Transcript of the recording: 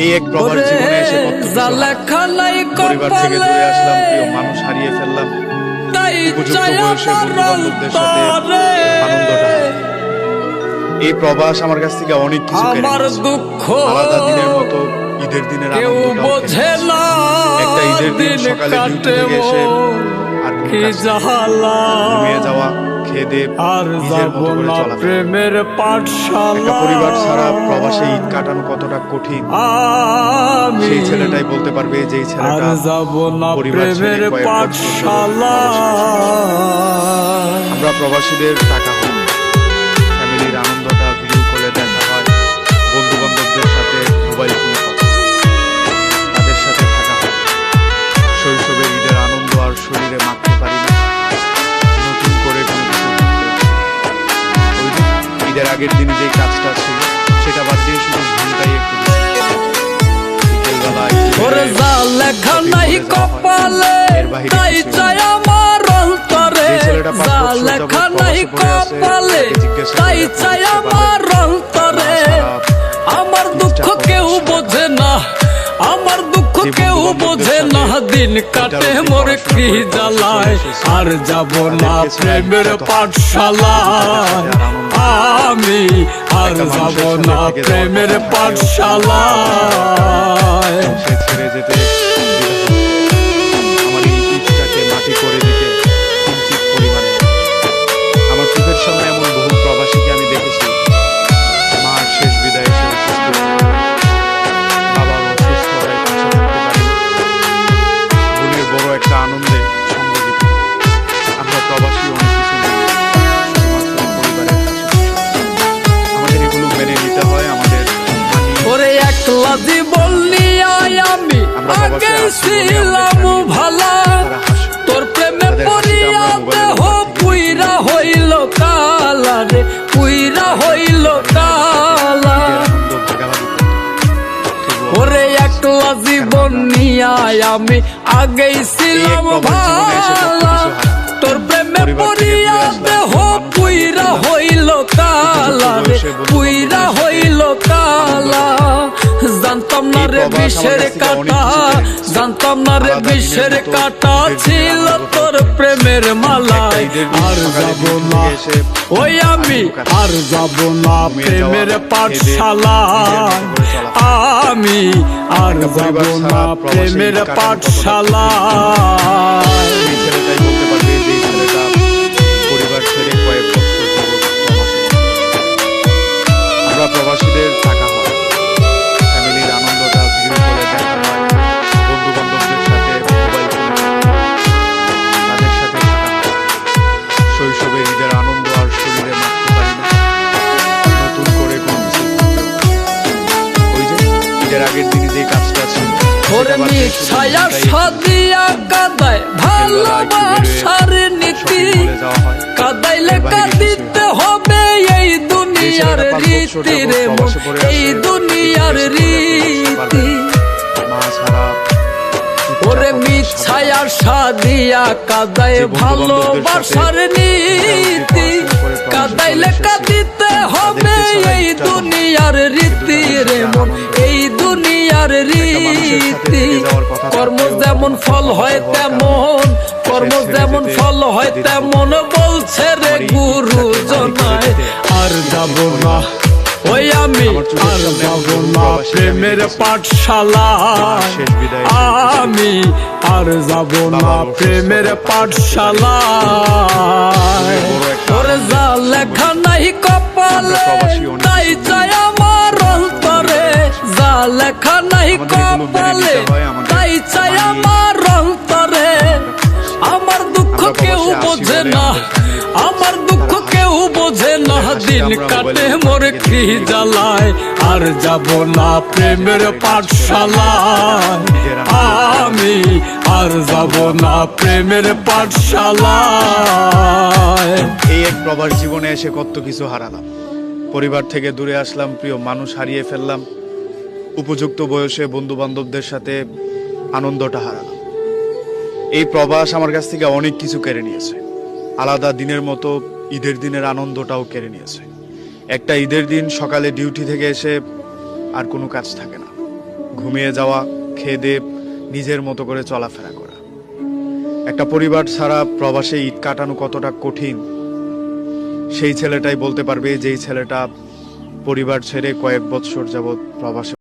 এই এক প্রবাস জীবনে এসে পরিবার থেকে দূরে আসলাম, প্রিয় মানুষ হারিয়ে ফেললাম, উপযুক্ত বয়সে বন্ধু বান্ধবদের সাথে আনন্দটা। এই প্রবাস আমার কাছ থেকে অনেক কিছু কেড়ে নিয়েছে। আলাদা দিনের মতো ঈদের দিনের আনন্দটাও একটা ঈদের দিন সকালে ডিউটি থেকে এসে আর ঘুমিয়ে যাওয়া, খেয়ে দিয়ে নিজের মতো করে চলা। একটা পরিবার ছাড়া প্রবাসে ঈদ কাটানো কতটা কঠিন সেই ছেলেটাই বলতে পারবে, যে ছেলেটা পরিবার ছেড়ে কয়েক বছর। আমরা প্রবাসীদের টাকা হয়, ফ্যামিলির আনন্দটা ভিডিও কলে দেখা হয়, বন্ধু বান্ধবদের সাথে মোবাইল ফোনে কথা, তাদের সাথে থাকা হয়। শৈশবের ঈদের আনন্দ আর শরীরে মাখতে পারি না, নতুন করে কোনো কিছু ওই দিন ঈদের আগের দিনে যে কাজটা ছিল সেটা বাদ দিয়ে শুধু ঘুমটাই একটু আমার দুঃখ কেউ বোঝে না, আমার দুঃখ কেউ বোঝে না, দিন কাটে মোর কি জ্বালায়। আর যাব না প্রেমের পাঠশালায়, আমি আর যাব না প্রেমের পাঠশালায়। ছেড়ে যেতে আমার এই ইচ্ছাকে মাটি করে দিতে কিঞ্চিত পরিমাণ। আমার চোখের সামনে এমন বহু প্রবাসীকে আমি দেখেছি মার শেষ বিদায় এসে অসুস্থ, বাবার অসুস্থ হয়ে পাশে থাকতে পারি, বোনের বড় একটা আনন্দে সঙ্গ দিতে। আমরা প্রবাসী অনেক কিছু নেই, শুধুমাত্র পরিবারের কাছে। আমাদের এগুলো মেনে নিতে হয়। আমাদের ওরে একলা জীবন নিয়ে আমি আগে ছিলাম ভালা, তোর প্রেমে পড়িয়া দেহ পুইরা হইল কালা রে, পুইরা হইল কালা। ওরে একলা জীবন নিয়ে আমি আগে ছিলাম ভালা, তোর প্রেমে পড়িয়া দেহ পুইরা হইল কালা রে, পুইরা হইল কালা। জানতাম না রে বিষের কাটা, জানতাম না রে বিষের কাটা ছিল তোর প্রেমের মালায়। আর যাব না ওই আমি, আর যাব না প্রেমের পাঠশালায়, আমি আর যাব না প্রেমের পাঠশালায়। ছেলেটাই বলতে পারবে, যে ছেলেটা পরিবার ছেড়ে কয়েক বছর প্রবাসে। আমরা প্রবাসীদের টাকা হয়, ফ্যামিলির আনন্দটা ভিডিও করে দেখা হয়, বন্ধু বান্ধবদের সাথে মোবাইল ফোনে তাদের সাথে থাকা হয়। শৈশবের ঈদের আনন্দ আর শরীরে মাখতে পারি না, নতুন করে কোনো কিছু। ওই যে ঈদের আগের দিনে যে কাজটা ছিল ছায়া সাদিয়া কাদায় ভালোবাসার নীতি, কাদাইলে কাঁদিতে হবে এই দুনিয়ার রীতি রে, এই দুনিয়ার রীতি। ওরে মিছায়া সাদিয়া কাদায় ভালোবাসার নীতি, কাদাইলে কাঁদিতে হবে এই দুনিয়ার রীতি রে মন, এই দুনিয়ার রীতি। কর্ম যেমন ফল হয় তেমন, কর্ম যেমন ফল হয় তেমন বলছে রে গুরু জনায়। আর যাব না ওই আমি, আর যাব না প্রেমের পাঠশালায়, আমি আর যাব না প্রেমের পাঠশালায়। ওরে যা লেখা নাই কপালে তাই চাই আমার অন্তরে, যা লেখা নাই কপালে তাই চাই আমার অন্তরে। আমার দুঃখ কেউ বোঝে না, আমার দুঃখ কেউ বোঝে না, দিন কাটে মোর কি জ্বালায়। আর যাব না প্রেমের পাঠশালায়, আমি আর যাব না প্রেমের পাঠশালায়। এই এক প্রবাস জীবনে এসে কত কিছু হারালাম, পরিবার থেকে দূরে আসলাম, প্রিয় মানুষ হারিয়ে ফেললাম, উপযুক্ত বয়সে বন্ধু বান্ধবদের সাথে আনন্দটা হারালাম। এই প্রবাস আমার কাছ থেকে অনেক কিছু কেড়ে নিয়েছে। আলাদা দিনের মতো ঈদের দিনের আনন্দটাও কেড়ে নিয়েছে। একটা ঈদের দিন সকালে ডিউটি থেকে এসে আর কোনো কাজ থাকে না। ঘুমিয়ে যাওয়া, খেয়ে দেয়ে নিজের মতো করে চলাফেরা করা। একটা পরিবার ছাড়া প্রবাসে ঈদ কাটানো কতটা কঠিন সেই ছেলেটাই বলতে পারবে, যেই ছেলেটা পরিবার ছেড়ে কয়েক বৎসর যাবৎ প্রবাসে